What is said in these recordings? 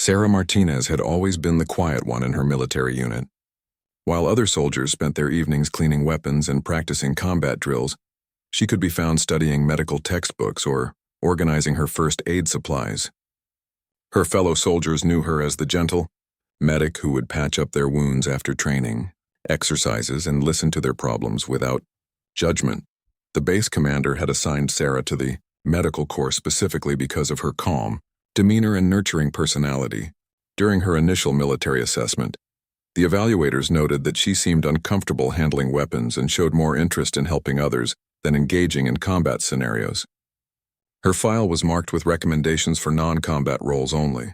Sarah Martinez had always been the quiet one in her military unit. While other soldiers spent their evenings cleaning weapons and practicing combat drills, she could be found studying medical textbooks or organizing her first aid supplies. Her fellow soldiers knew her as the gentle medic who would patch up their wounds after training, exercises, and listen to their problems without judgment. The base commander had assigned Sarah to the medical corps specifically because of her calm demeanor and nurturing personality. During her initial military assessment, the evaluators noted that she seemed uncomfortable handling weapons and showed more interest in helping others than engaging in combat scenarios. Her file was marked with recommendations for non-combat roles only.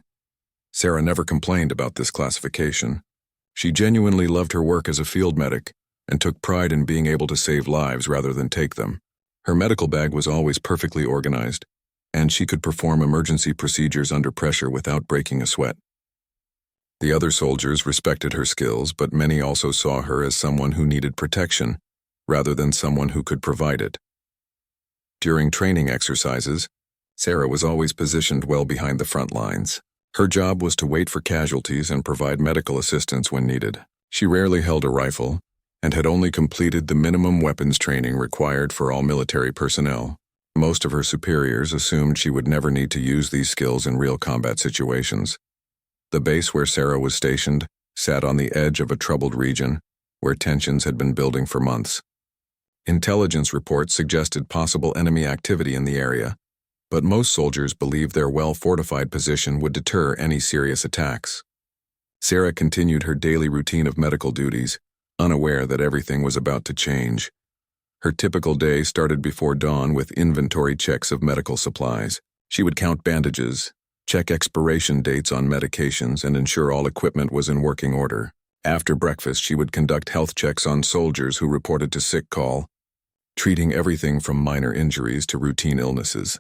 Sarah never complained about this classification. She genuinely loved her work as a field medic and took pride in being able to save lives rather than take them. Her medical bag was always perfectly organized, and she could perform emergency procedures under pressure without breaking a sweat. The other soldiers respected her skills, but many also saw her as someone who needed protection, rather than someone who could provide it. During training exercises, Sarah was always positioned well behind the front lines. Her job was to wait for casualties and provide medical assistance when needed. She rarely held a rifle, and had only completed the minimum weapons training required for all military personnel. Most of her superiors assumed she would never need to use these skills in real combat situations. The base where Sarah was stationed sat on the edge of a troubled region where tensions had been building for months. Intelligence reports suggested possible enemy activity in the area, but most soldiers believed their well-fortified position would deter any serious attacks. Sarah continued her daily routine of medical duties, unaware that everything was about to change. Her typical day started before dawn with inventory checks of medical supplies. She would count bandages, check expiration dates on medications, and ensure all equipment was in working order. After breakfast, she would conduct health checks on soldiers who reported to sick call, treating everything from minor injuries to routine illnesses.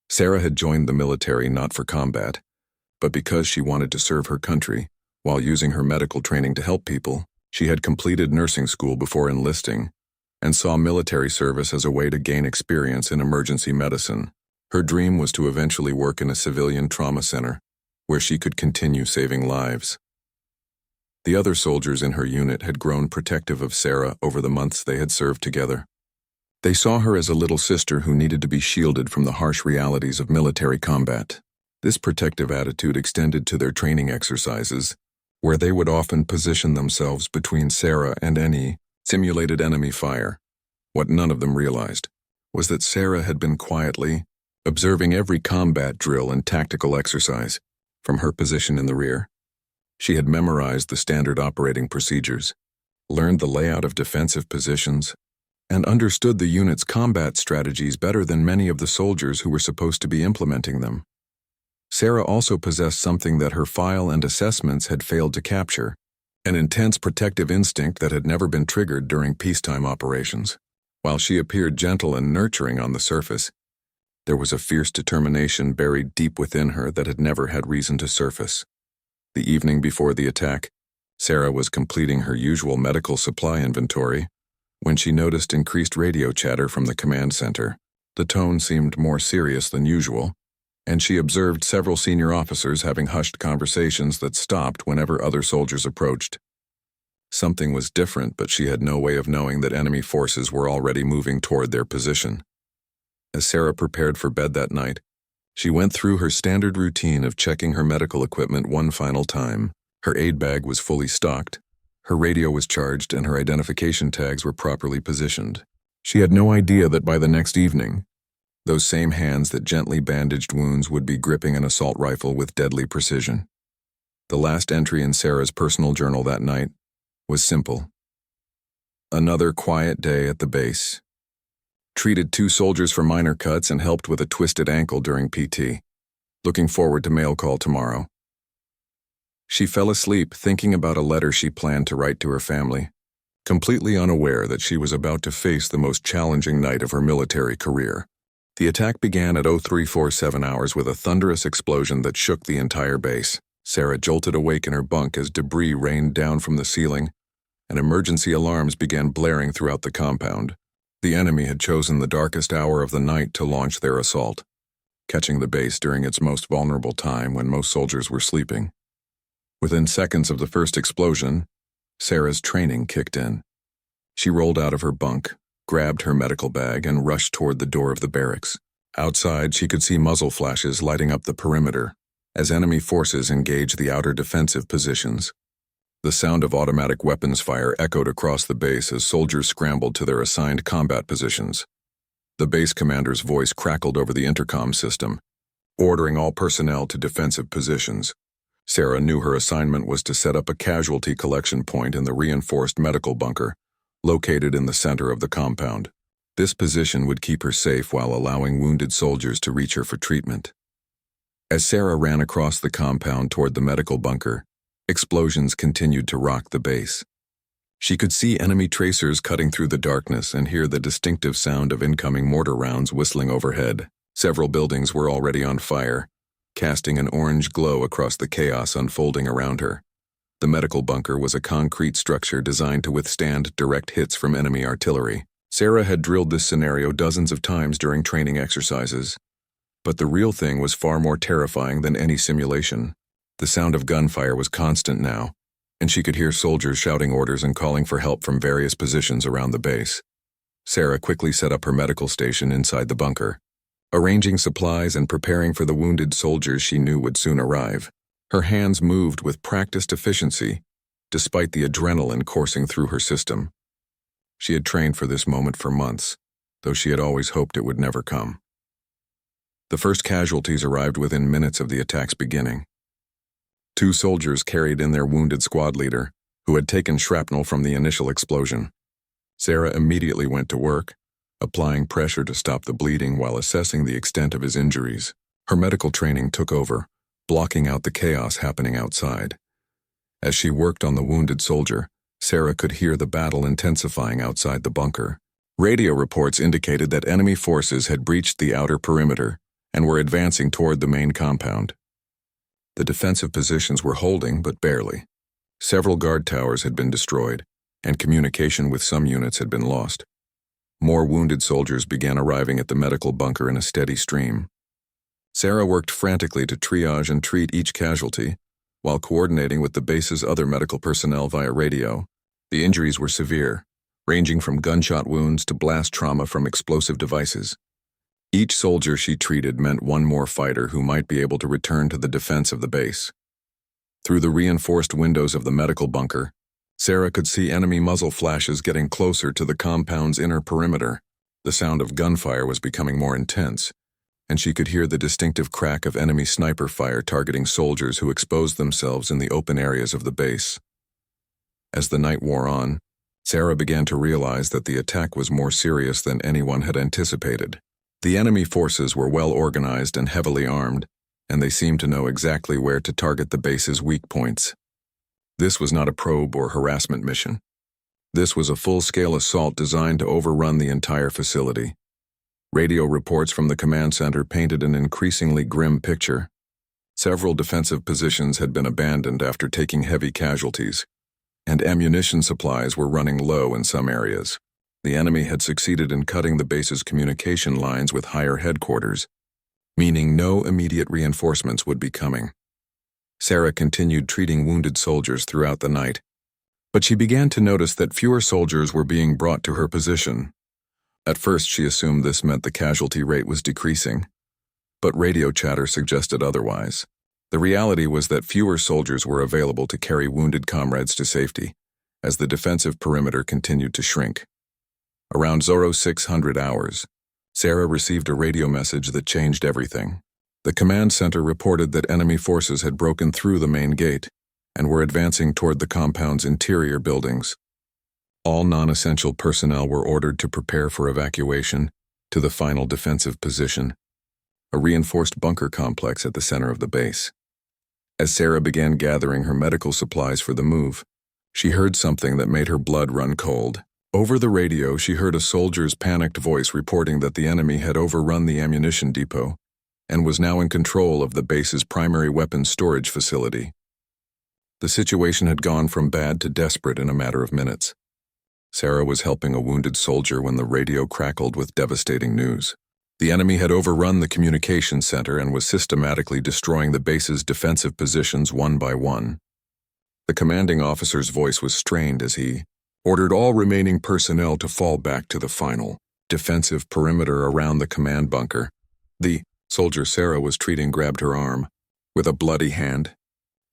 Sarah had joined the military not for combat, but because she wanted to serve her country. While using her medical training to help people, she had completed nursing school before enlisting, and saw military service as a way to gain experience in emergency medicine. Her dream was to eventually work in a civilian trauma center, where she could continue saving lives. The other soldiers in her unit had grown protective of Sarah over the months they had served together. They saw her as a little sister who needed to be shielded from the harsh realities of military combat. This protective attitude extended to their training exercises, where they would often position themselves between Sarah and any simulated enemy fire. What none of them realized was that Sarah had been quietly observing every combat drill and tactical exercise from her position in the rear. She had memorized the standard operating procedures, learned the layout of defensive positions, and understood the unit's combat strategies better than many of the soldiers who were supposed to be implementing them. Sarah also possessed something that her file and assessments had failed to capture, an intense protective instinct that had never been triggered during peacetime operations. While she appeared gentle and nurturing on the surface, there was a fierce determination buried deep within her that had never had reason to surface. The evening before the attack, Sarah was completing her usual medical supply inventory when she noticed increased radio chatter from the command center. The tone seemed more serious than usual, and she observed several senior officers having hushed conversations that stopped whenever other soldiers approached. Something was different, but she had no way of knowing that enemy forces were already moving toward their position. As Sarah prepared for bed that night, she went through her standard routine of checking her medical equipment one final time. Her aid bag was fully stocked, her radio was charged, and her identification tags were properly positioned. She had no idea that by the next evening, those same hands that gently bandaged wounds would be gripping an assault rifle with deadly precision. The last entry in Sarah's personal journal that night was simple. Another quiet day at the base. Treated 2 soldiers for minor cuts and helped with a twisted ankle during PT. Looking forward to mail call tomorrow. She fell asleep thinking about a letter she planned to write to her family, completely unaware that she was about to face the most challenging night of her military career. The attack began at 0347 hours with a thunderous explosion that shook the entire base. Sarah jolted awake in her bunk as debris rained down from the ceiling, and emergency alarms began blaring throughout the compound. The enemy had chosen the darkest hour of the night to launch their assault. catching the base during its most vulnerable time when most soldiers were sleeping. Within seconds of the first explosion, Sarah's training kicked in. She rolled out of her bunk, grabbed her medical bag, and rushed toward the door of the barracks. Outside, she could see muzzle flashes lighting up the perimeter as enemy forces engaged the outer defensive positions. The sound of automatic weapons fire echoed across the base as soldiers scrambled to their assigned combat positions. The base commander's voice crackled over the intercom system, ordering all personnel to defensive positions. Sarah knew her assignment was to set up a casualty collection point in the reinforced medical bunker, located in the center of the compound. This position would keep her safe while allowing wounded soldiers to reach her for treatment. As Sarah ran across the compound toward the medical bunker, explosions continued to rock the base. She could see enemy tracers cutting through the darkness and hear the distinctive sound of incoming mortar rounds whistling overhead. Several buildings were already on fire, casting an orange glow across the chaos unfolding around her. The medical bunker was a concrete structure designed to withstand direct hits from enemy artillery. Sarah had drilled this scenario dozens of times during training exercises, but the real thing was far more terrifying than any simulation. The sound of gunfire was constant now, and she could hear soldiers shouting orders and calling for help from various positions around the base. Sarah quickly set up her medical station inside the bunker, arranging supplies and preparing for the wounded soldiers she knew would soon arrive. Her hands moved with practiced efficiency, despite the adrenaline coursing through her system. She had trained for this moment for months, though she had always hoped it would never come. The first casualties arrived within minutes of the attack's beginning. 2 soldiers carried in their wounded squad leader, who had taken shrapnel from the initial explosion. Sarah immediately went to work, applying pressure to stop the bleeding while assessing the extent of his injuries. Her medical training took over, blocking out the chaos happening outside. As she worked on the wounded soldier, Sarah could hear the battle intensifying outside the bunker. Radio reports indicated that enemy forces had breached the outer perimeter and were advancing toward the main compound. The defensive positions were holding, but barely. Several guard towers had been destroyed, and communication with some units had been lost. More wounded soldiers began arriving at the medical bunker in a steady stream. Sarah worked frantically to triage and treat each casualty, while coordinating with the base's other medical personnel via radio. The injuries were severe, ranging from gunshot wounds to blast trauma from explosive devices. Each soldier she treated meant one more fighter who might be able to return to the defense of the base. Through the reinforced windows of the medical bunker, Sarah could see enemy muzzle flashes getting closer to the compound's inner perimeter. The sound of gunfire was becoming more intense, and she could hear the distinctive crack of enemy sniper fire targeting soldiers who exposed themselves in the open areas of the base. As the night wore on, Sarah began to realize that the attack was more serious than anyone had anticipated. The enemy forces were well organized and heavily armed, and they seemed to know exactly where to target the base's weak points. This was not a probe or harassment mission. This was a full-scale assault designed to overrun the entire facility. Radio reports from the command center painted an increasingly grim picture. Several defensive positions had been abandoned after taking heavy casualties, and ammunition supplies were running low in some areas. The enemy had succeeded in cutting the base's communication lines with higher headquarters, meaning no immediate reinforcements would be coming. Sarah continued treating wounded soldiers throughout the night, but she began to notice that fewer soldiers were being brought to her position. At first, she assumed this meant the casualty rate was decreasing, but radio chatter suggested otherwise. The reality was that fewer soldiers were available to carry wounded comrades to safety, as the defensive perimeter continued to shrink. Around 0600 hours, Sarah received a radio message that changed everything. The command center reported that enemy forces had broken through the main gate and were advancing toward the compound's interior buildings. All non-essential personnel were ordered to prepare for evacuation to the final defensive position, a reinforced bunker complex at the center of the base. As Sarah began gathering her medical supplies for the move, she heard something that made her blood run cold. Over the radio, she heard a soldier's panicked voice reporting that the enemy had overrun the ammunition depot and was now in control of the base's primary weapons storage facility. The situation had gone from bad to desperate in a matter of minutes. Sarah was helping a wounded soldier when the radio crackled with devastating news. The enemy had overrun the communications center and was systematically destroying the base's defensive positions one by one. The commanding officer's voice was strained as he ordered all remaining personnel to fall back to the final defensive perimeter around the command bunker. The soldier Sarah was treating grabbed her arm with a bloody hand.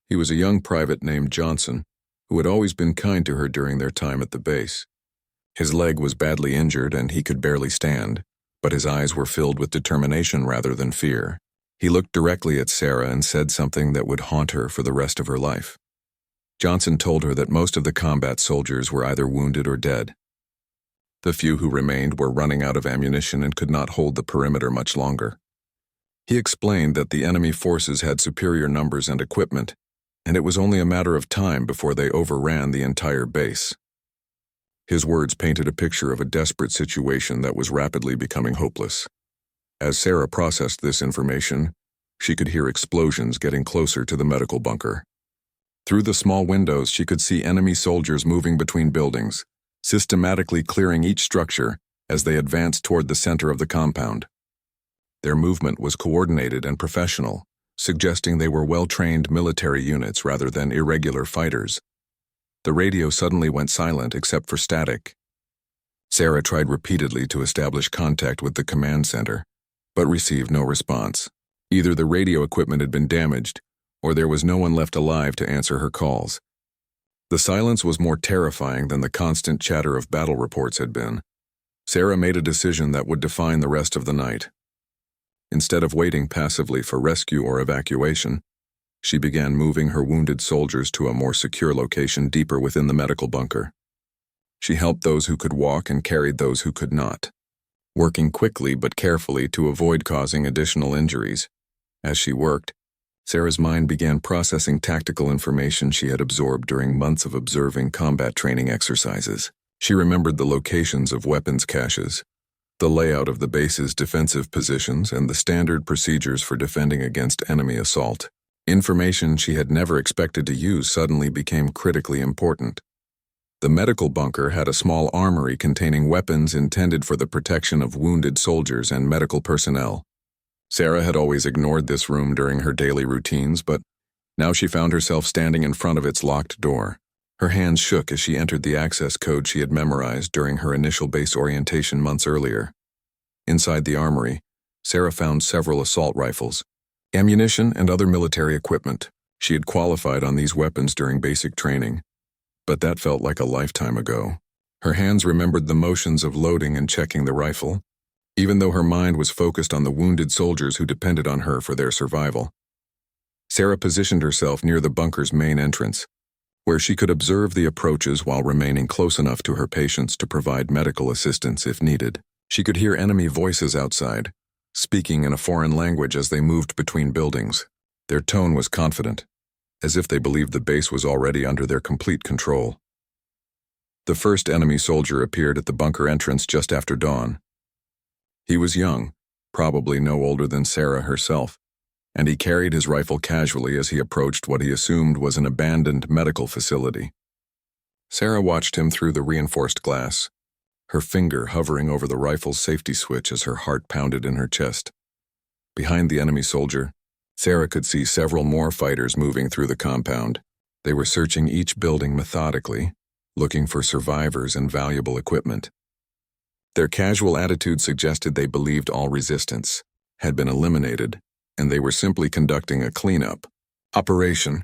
He was a young private named Johnson, who had always been kind to her during their time at the base. His leg was badly injured and he could barely stand, but his eyes were filled with determination rather than fear. He looked directly at Sarah and said something that would haunt her for the rest of her life. Johnson told her that most of the combat soldiers were either wounded or dead. The few who remained were running out of ammunition and could not hold the perimeter much longer. He explained that the enemy forces had superior numbers and equipment, and it was only a matter of time before they overran the entire base. His words painted a picture of a desperate situation that was rapidly becoming hopeless. As Sarah processed this information, she could hear explosions getting closer to the medical bunker. Through the small windows, she could see enemy soldiers moving between buildings, systematically clearing each structure as they advanced toward the center of the compound. Their movement was coordinated and professional, suggesting they were well-trained military units rather than irregular fighters. The radio suddenly went silent except for static. Sarah tried repeatedly to establish contact with the command center, but received no response. Either the radio equipment had been damaged, or there was no one left alive to answer her calls. The silence was more terrifying than the constant chatter of battle reports had been. Sarah made a decision that would define the rest of the night. Instead of waiting passively for rescue or evacuation, she began moving her wounded soldiers to a more secure location deeper within the medical bunker. She helped those who could walk and carried those who could not, working quickly but carefully to avoid causing additional injuries. As she worked, Sarah's mind began processing tactical information she had absorbed during months of observing combat training exercises. She remembered the locations of weapons caches, the layout of the base's defensive positions, and the standard procedures for defending against enemy assault. Information she had never expected to use suddenly became critically important. The medical bunker had a small armory containing weapons intended for the protection of wounded soldiers and medical personnel. Sarah had always ignored this room during her daily routines, but now she found herself standing in front of its locked door. Her hands shook as she entered the access code she had memorized during her initial base orientation months earlier. Inside the armory, Sarah found several assault rifles, ammunition, and other military equipment. She had qualified on these weapons during basic training, but that felt like a lifetime ago. Her hands remembered the motions of loading and checking the rifle, even though her mind was focused on the wounded soldiers who depended on her for their survival. Sarah positioned herself near the bunker's main entrance, where she could observe the approaches while remaining close enough to her patients to provide medical assistance if needed. She could hear enemy voices outside, speaking in a foreign language as they moved between buildings. Their tone was confident, as if they believed the base was already under their complete control. The first enemy soldier appeared at the bunker entrance just after dawn. He was young, probably no older than Sarah herself, and he carried his rifle casually as he approached what he assumed was an abandoned medical facility. Sarah watched him through the reinforced glass, her finger hovering over the rifle's safety switch as her heart pounded in her chest. Behind the enemy soldier, Sarah could see several more fighters moving through the compound. They were searching each building methodically, looking for survivors and valuable equipment. Their casual attitude suggested they believed all resistance had been eliminated, and they were simply conducting a cleanup operation.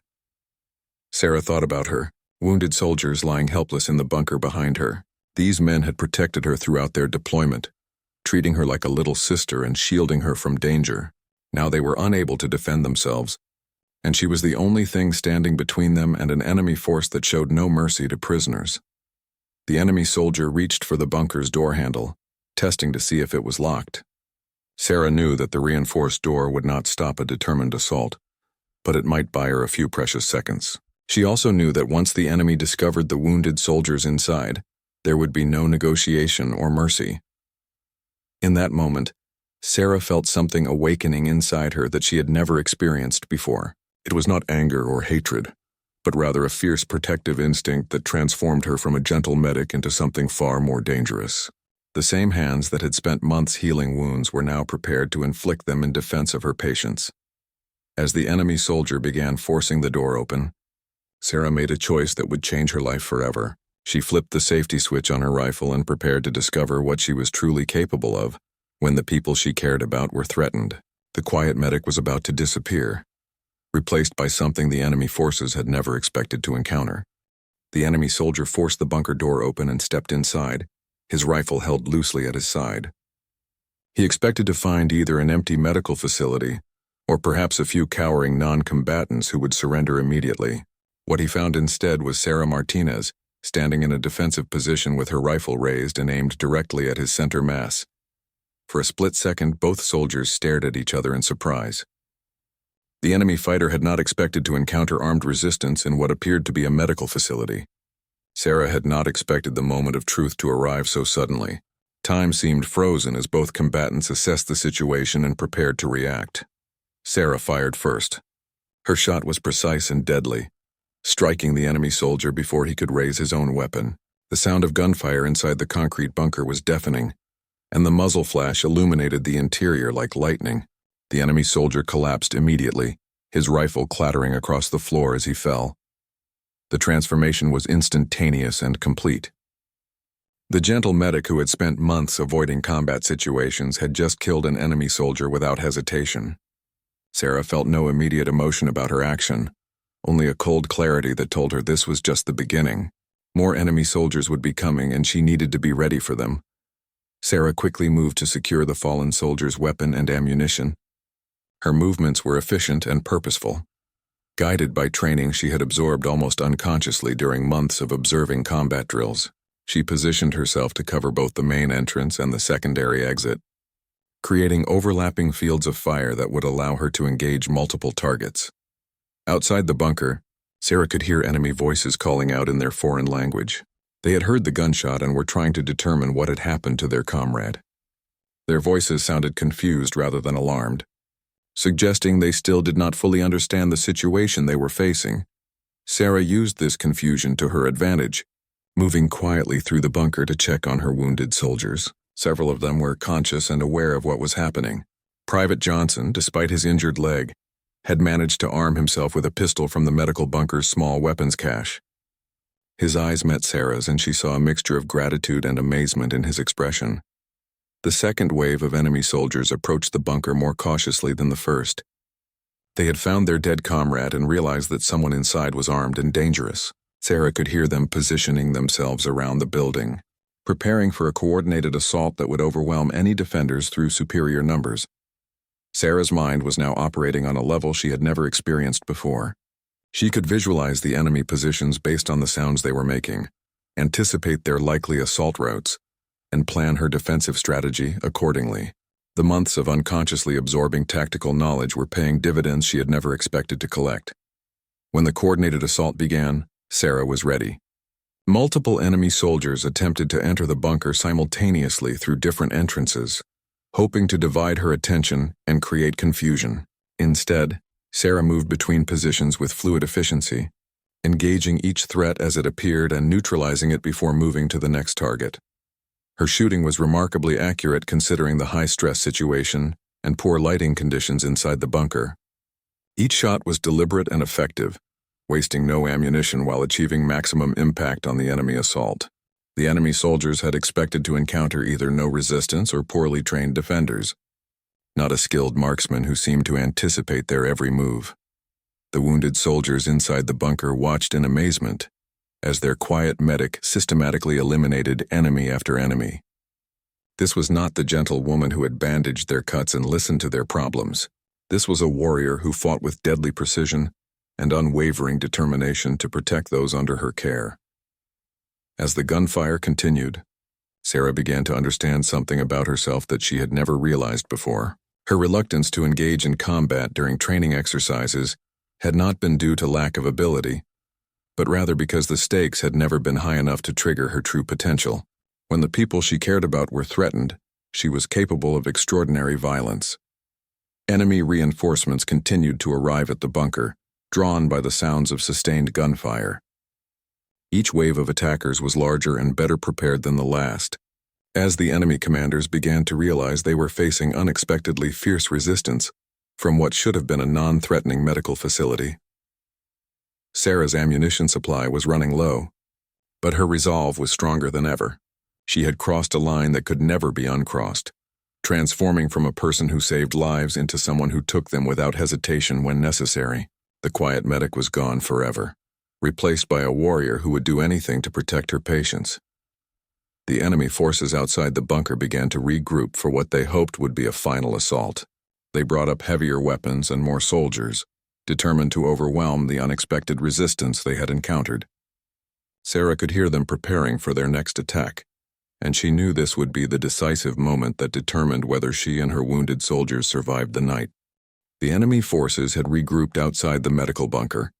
Sarah thought about her wounded soldiers lying helpless in the bunker behind her. These men had protected her throughout their deployment, treating her like a little sister and shielding her from danger. Now they were unable to defend themselves, and she was the only thing standing between them and an enemy force that showed no mercy to prisoners. The enemy soldier reached for the bunker's door handle, testing to see if it was locked. Sarah knew that the reinforced door would not stop a determined assault, but it might buy her a few precious seconds. She also knew that once the enemy discovered the wounded soldiers inside, there would be no negotiation or mercy. In that moment, Sarah felt something awakening inside her that she had never experienced before. It was not anger or hatred, but rather a fierce protective instinct that transformed her from a gentle medic into something far more dangerous. The same hands that had spent months healing wounds were now prepared to inflict them in defense of her patients. As the enemy soldier began forcing the door open, Sarah made a choice that would change her life forever. She flipped the safety switch on her rifle and prepared to discover what she was truly capable of when the people she cared about were threatened. The quiet medic was about to disappear, replaced by something the enemy forces had never expected to encounter. The enemy soldier forced the bunker door open and stepped inside, his rifle held loosely at his side. He expected to find either an empty medical facility or perhaps a few cowering non-combatants who would surrender immediately. What he found instead was Sarah Martinez, standing in a defensive position with her rifle raised and aimed directly at his center mass. For a split second, both soldiers stared at each other in surprise. The enemy fighter had not expected to encounter armed resistance in what appeared to be a medical facility. Sarah had not expected the moment of truth to arrive so suddenly. Time seemed frozen as both combatants assessed the situation and prepared to react. Sarah fired first. Her shot was precise and deadly, striking the enemy soldier before he could raise his own weapon. The sound of gunfire inside the concrete bunker was deafening, and the muzzle flash illuminated the interior like lightning. The enemy soldier collapsed immediately, his rifle clattering across the floor as he fell. The transformation was instantaneous and complete. The gentle medic who had spent months avoiding combat situations had just killed an enemy soldier without hesitation. Sarah felt no immediate emotion about her action, only a cold clarity that told her this was just the beginning. More enemy soldiers would be coming and she needed to be ready for them. Sarah quickly moved to secure the fallen soldier's weapon and ammunition. Her movements were efficient and purposeful. Guided by training she had absorbed almost unconsciously during months of observing combat drills, she positioned herself to cover both the main entrance and the secondary exit, creating overlapping fields of fire that would allow her to engage multiple targets. Outside the bunker, Sarah could hear enemy voices calling out in their foreign language. They had heard the gunshot and were trying to determine what had happened to their comrade. Their voices sounded confused rather than alarmed, suggesting they still did not fully understand the situation they were facing. Sarah used this confusion to her advantage, moving quietly through the bunker to check on her wounded soldiers. Several of them were conscious and aware of what was happening. Private Johnson, despite his injured leg, had managed to arm himself with a pistol from the medical bunker's small weapons cache. His eyes met Sarah's and she saw a mixture of gratitude and amazement in his expression. The second wave of enemy soldiers approached the bunker more cautiously than the first. They had found their dead comrade and realized that someone inside was armed and dangerous. Sarah could hear them positioning themselves around the building, preparing for a coordinated assault that would overwhelm any defenders through superior numbers. Sarah's mind was now operating on a level she had never experienced before. She could visualize the enemy positions based on the sounds they were making, anticipate their likely assault routes, and plan her defensive strategy accordingly. The months of unconsciously absorbing tactical knowledge were paying dividends she had never expected to collect. When the coordinated assault began, Sarah was ready. Multiple enemy soldiers attempted to enter the bunker simultaneously through different entrances, hoping to divide her attention and create confusion. Instead, Sarah moved between positions with fluid efficiency, engaging each threat as it appeared and neutralizing it before moving to the next target. Her shooting was remarkably accurate considering the high-stress situation and poor lighting conditions inside the bunker. Each shot was deliberate and effective, wasting no ammunition while achieving maximum impact on the enemy assault. The enemy soldiers had expected to encounter either no resistance or poorly trained defenders, not a skilled marksman who seemed to anticipate their every move. The wounded soldiers inside the bunker watched in amazement as their quiet medic systematically eliminated enemy after enemy. This was not the gentle woman who had bandaged their cuts and listened to their problems. This was a warrior who fought with deadly precision and unwavering determination to protect those under her care. As the gunfire continued, Sarah began to understand something about herself that she had never realized before. Her reluctance to engage in combat during training exercises had not been due to lack of ability, but rather because the stakes had never been high enough to trigger her true potential. When the people she cared about were threatened, she was capable of extraordinary violence. Enemy reinforcements continued to arrive at the bunker, drawn by the sounds of sustained gunfire. Each wave of attackers was larger and better prepared than the last, As the enemy commanders began to realize they were facing unexpectedly fierce resistance from what should have been a non-threatening medical facility. Sarah's ammunition supply was running low, but her resolve was stronger than ever. She had crossed a line that could never be uncrossed, transforming from a person who saved lives into someone who took them without hesitation when necessary. The quiet medic was gone forever, replaced by a warrior who would do anything to protect her patients. The enemy forces outside the bunker began to regroup for what they hoped would be a final assault. They brought up heavier weapons and more soldiers, determined to overwhelm the unexpected resistance they had encountered. Sarah could hear them preparing for their next attack, and she knew this would be the decisive moment that determined whether she and her wounded soldiers survived the night. The enemy forces had regrouped outside the medical bunker,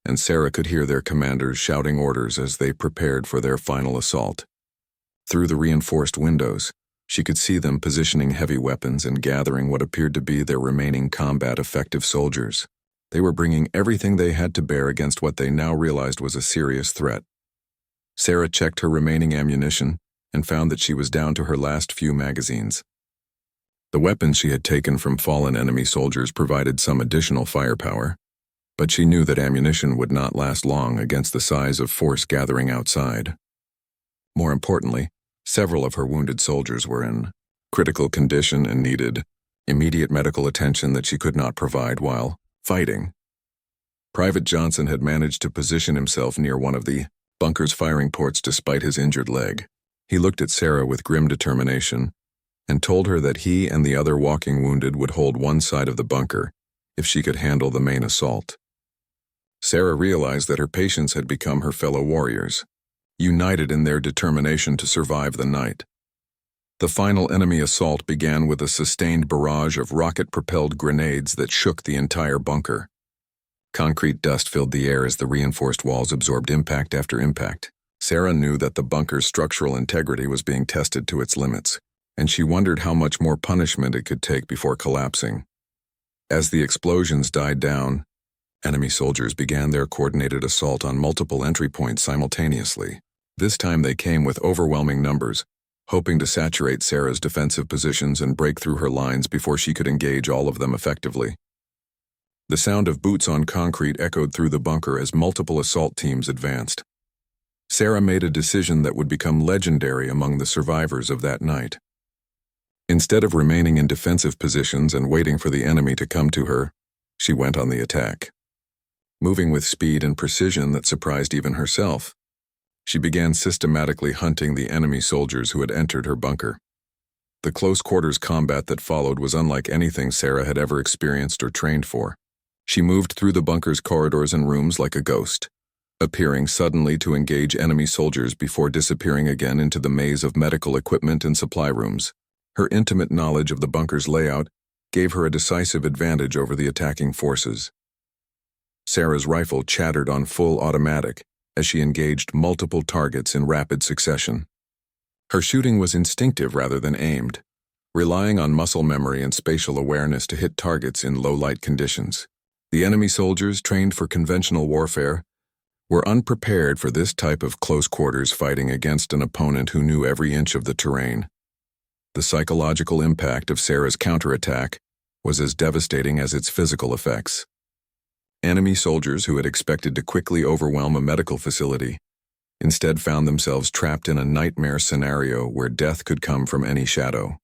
and Sarah could hear their commanders shouting orders as they prepared for their final assault. Through the reinforced windows, she could see them positioning heavy weapons and gathering what appeared to be their remaining combat-effective soldiers. They were bringing everything they had to bear against what they now realized was a serious threat. Sarah checked her remaining ammunition and found that she was down to her last few magazines. The weapons she had taken from fallen enemy soldiers provided some additional firepower, but she knew that ammunition would not last long against the size of force gathering outside. More importantly, several of her wounded soldiers were in critical condition and needed immediate medical attention that she could not provide while fighting. Private Johnson had managed to position himself near one of the bunker's firing ports despite his injured leg. He looked at Sarah with grim determination and told her that he and the other walking wounded would hold one side of the bunker if she could handle the main assault. Sarah realized that her patients had become her fellow warriors, united in their determination to survive the night. The final enemy assault began with a sustained barrage of rocket-propelled grenades that shook the entire bunker. Concrete dust filled the air as the reinforced walls absorbed impact after impact. Sarah knew that the bunker's structural integrity was being tested to its limits, and she wondered how much more punishment it could take before collapsing. As the explosions died down, enemy soldiers began their coordinated assault on multiple entry points simultaneously. This time they came with overwhelming numbers, hoping to saturate Sarah's defensive positions and break through her lines before she could engage all of them effectively. The sound of boots on concrete echoed through the bunker as multiple assault teams advanced. Sarah made a decision that would become legendary among the survivors of that night. Instead of remaining in defensive positions and waiting for the enemy to come to her, she went on the attack. Moving with speed and precision that surprised even herself, she began systematically hunting the enemy soldiers who had entered her bunker. The close-quarters combat that followed was unlike anything Sarah had ever experienced or trained for. She moved through the bunker's corridors and rooms like a ghost, appearing suddenly to engage enemy soldiers before disappearing again into the maze of medical equipment and supply rooms. Her intimate knowledge of the bunker's layout gave her a decisive advantage over the attacking forces. Sarah's rifle chattered on full automatic as she engaged multiple targets in rapid succession. Her shooting was instinctive rather than aimed, relying on muscle memory and spatial awareness to hit targets in low-light conditions. The enemy soldiers, trained for conventional warfare, were unprepared for this type of close-quarters fighting against an opponent who knew every inch of the terrain. The psychological impact of Sarah's counterattack was as devastating as its physical effects. Enemy soldiers who had expected to quickly overwhelm a medical facility instead found themselves trapped in a nightmare scenario where death could come from any shadow.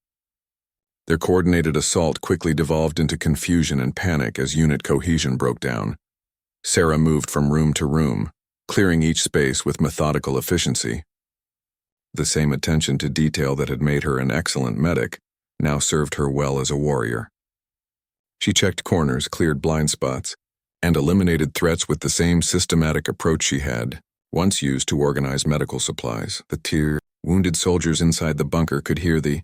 Their coordinated assault quickly devolved into confusion and panic as unit cohesion broke down. Sarah moved from room to room, clearing each space with methodical efficiency. The same attention to detail that had made her an excellent medic now served her well as a warrior. She checked corners, cleared blind spots, and eliminated threats with the same systematic approach she had once used to organize medical supplies. Wounded soldiers inside the bunker could hear the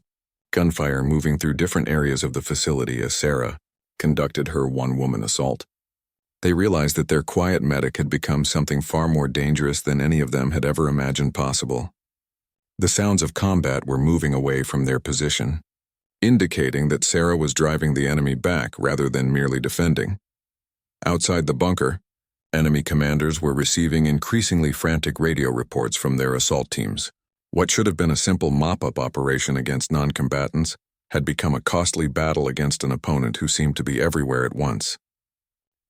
gunfire moving through different areas of the facility as Sarah conducted her one-woman assault. They realized that their quiet medic had become something far more dangerous than any of them had ever imagined possible. The sounds of combat were moving away from their position, indicating that Sarah was driving the enemy back rather than merely defending. Outside the bunker, enemy commanders were receiving increasingly frantic radio reports from their assault teams. What should have been a simple mop-up operation against non-combatants had become a costly battle against an opponent who seemed to be everywhere at once.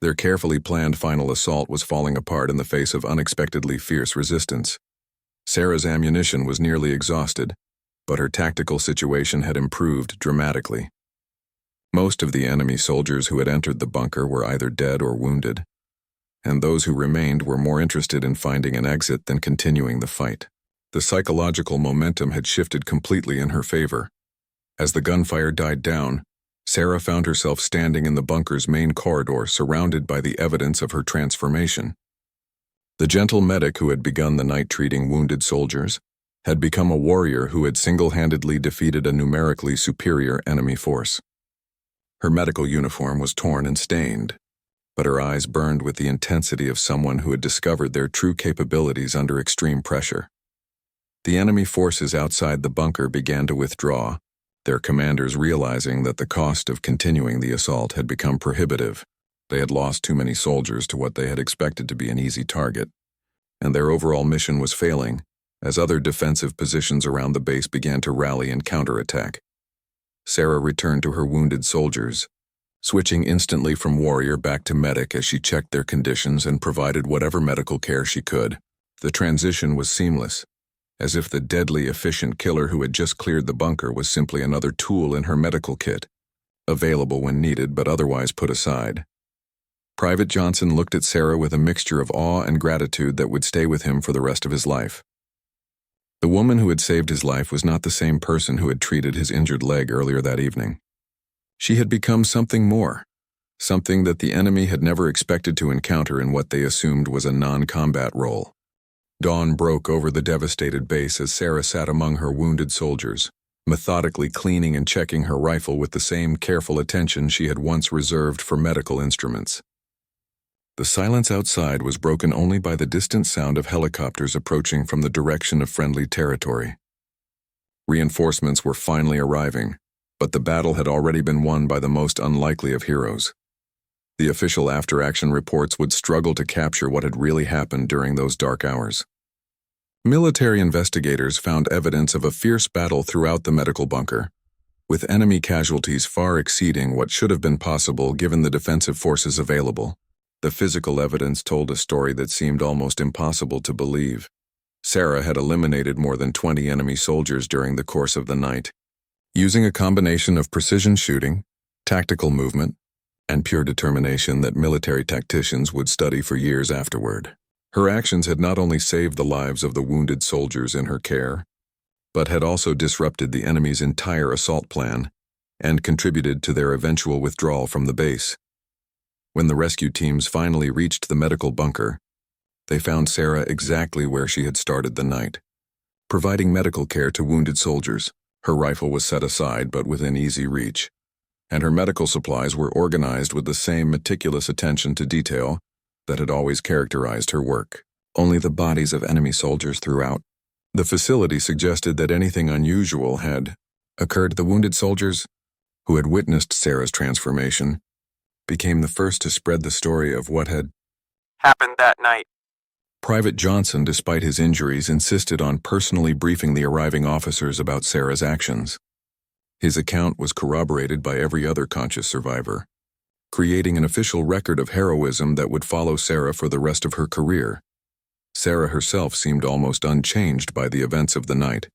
Their carefully planned final assault was falling apart in the face of unexpectedly fierce resistance. Sarah's ammunition was nearly exhausted, but her tactical situation had improved dramatically. Most of the enemy soldiers who had entered the bunker were either dead or wounded, and those who remained were more interested in finding an exit than continuing the fight. The psychological momentum had shifted completely in her favor. As the gunfire died down, Sarah found herself standing in the bunker's main corridor, surrounded by the evidence of her transformation. The gentle medic who had begun the night treating wounded soldiers had become a warrior who had single-handedly defeated a numerically superior enemy force. Her medical uniform was torn and stained, but her eyes burned with the intensity of someone who had discovered their true capabilities under extreme pressure. The enemy forces outside the bunker began to withdraw, their commanders realizing that the cost of continuing the assault had become prohibitive. They had lost too many soldiers to what they had expected to be an easy target, and their overall mission was failing as other defensive positions around the base began to rally and counterattack. Sarah returned to her wounded soldiers, switching instantly from warrior back to medic as she checked their conditions and provided whatever medical care she could. The transition was seamless, as if the deadly efficient killer who had just cleared the bunker was simply another tool in her medical kit, available when needed but otherwise put aside. Private Johnson looked at Sarah with a mixture of awe and gratitude that would stay with him for the rest of his life. The woman who had saved his life was not the same person who had treated his injured leg earlier that evening. She had become something more, something that the enemy had never expected to encounter in what they assumed was a non-combat role. Dawn broke over the devastated base as Sarah sat among her wounded soldiers, methodically cleaning and checking her rifle with the same careful attention she had once reserved for medical instruments. The silence outside was broken only by the distant sound of helicopters approaching from the direction of friendly territory. Reinforcements were finally arriving, but the battle had already been won by the most unlikely of heroes. The official after-action reports would struggle to capture what had really happened during those dark hours. Military investigators found evidence of a fierce battle throughout the medical bunker, with enemy casualties far exceeding what should have been possible given the defensive forces available. The physical evidence told a story that seemed almost impossible to believe. Sarah had eliminated more than 20 enemy soldiers during the course of the night, using a combination of precision shooting, tactical movement, and pure determination that military tacticians would study for years afterward. Her actions had not only saved the lives of the wounded soldiers in her care, but had also disrupted the enemy's entire assault plan and contributed to their eventual withdrawal from the base. When the rescue teams finally reached the medical bunker, they found Sarah exactly where she had started the night, providing medical care to wounded soldiers. Her rifle was set aside but within easy reach, and her medical supplies were organized with the same meticulous attention to detail that had always characterized her work. Only the bodies of enemy soldiers throughout the facility suggested that anything unusual had occurred. The wounded soldiers, who had witnessed Sarah's transformation, became the first to spread the story of what had happened that night. Private Johnson, despite his injuries, insisted on personally briefing the arriving officers about Sarah's actions. His account was corroborated by every other conscious survivor, creating an official record of heroism that would follow Sarah for the rest of her career. Sarah herself seemed almost unchanged by the events of the night.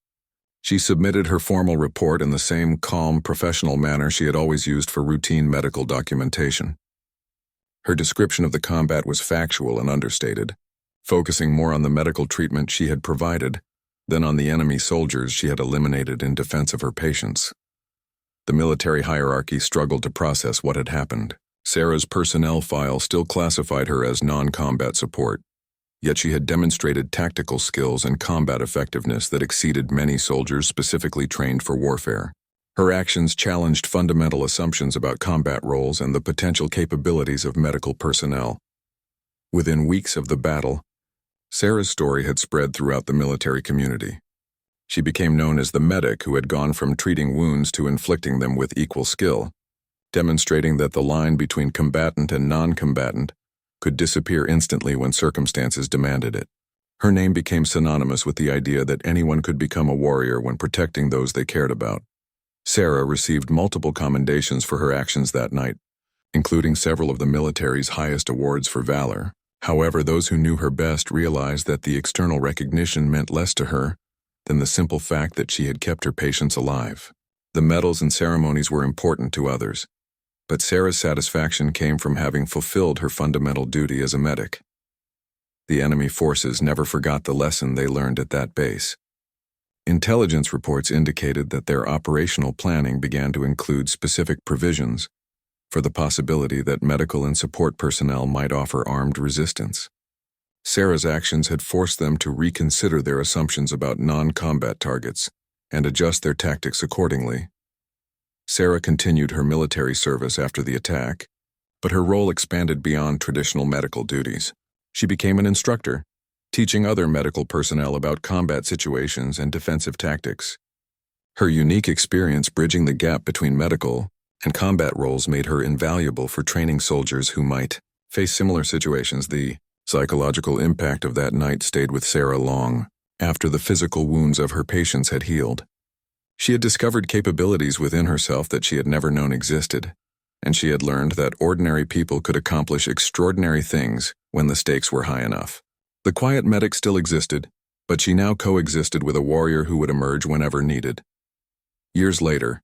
She submitted her formal report in the same calm, professional manner she had always used for routine medical documentation. Her description of the combat was factual and understated, focusing more on the medical treatment she had provided than on the enemy soldiers she had eliminated in defense of her patients. The military hierarchy struggled to process what had happened. Sarah's personnel file still classified her as non-combat support, yet she had demonstrated tactical skills and combat effectiveness that exceeded many soldiers specifically trained for warfare. Her actions challenged fundamental assumptions about combat roles and the potential capabilities of medical personnel. Within weeks of the battle, Sarah's story had spread throughout the military community. She became known as the medic who had gone from treating wounds to inflicting them with equal skill, demonstrating that the line between combatant and non-combatant could disappear instantly when circumstances demanded it. Her name became synonymous with the idea that anyone could become a warrior when protecting those they cared about. Sarah received multiple commendations for her actions that night, including several of the military's highest awards for valor. However, those who knew her best realized that the external recognition meant less to her than the simple fact that she had kept her patients alive. The medals and ceremonies were important to others, but Sarah's satisfaction came from having fulfilled her fundamental duty as a medic. The enemy forces never forgot the lesson they learned at that base. Intelligence reports indicated that their operational planning began to include specific provisions for the possibility that medical and support personnel might offer armed resistance. Sarah's actions had forced them to reconsider their assumptions about non-combat targets and adjust their tactics accordingly. Sarah continued her military service after the attack, but her role expanded beyond traditional medical duties. She became an instructor, teaching other medical personnel about combat situations and defensive tactics. Her unique experience bridging the gap between medical and combat roles made her invaluable for training soldiers who might face similar situations. The psychological impact of that night stayed with Sarah long after the physical wounds of her patients had healed. She had discovered capabilities within herself that she had never known existed, and she had learned that ordinary people could accomplish extraordinary things when the stakes were high enough. The quiet medic still existed, but she now coexisted with a warrior who would emerge whenever needed. Years later,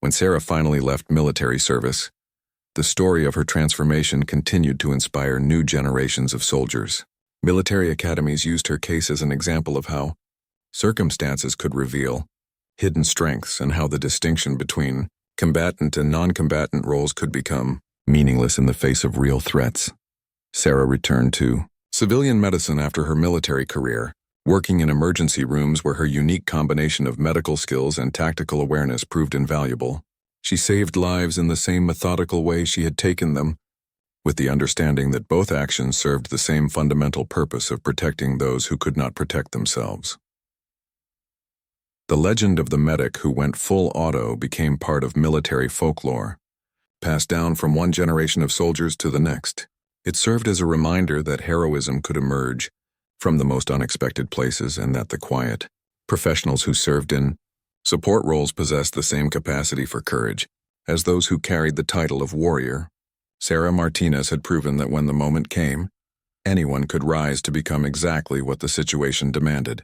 when Sarah finally left military service, the story of her transformation continued to inspire new generations of soldiers. Military academies used her case as an example of how circumstances could reveal hidden strengths and how the distinction between combatant and non-combatant roles could become meaningless in the face of real threats. Sarah returned to civilian medicine after her military career, working in emergency rooms where her unique combination of medical skills and tactical awareness proved invaluable. She saved lives in the same methodical way she had taken them, with the understanding that both actions served the same fundamental purpose of protecting those who could not protect themselves. The legend of the medic who went full auto became part of military folklore, passed down from one generation of soldiers to the next. It served as a reminder that heroism could emerge from the most unexpected places and that the quiet professionals who served in support roles possessed the same capacity for courage as those who carried the title of warrior. Sarah Martinez had proven that when the moment came, anyone could rise to become exactly what the situation demanded.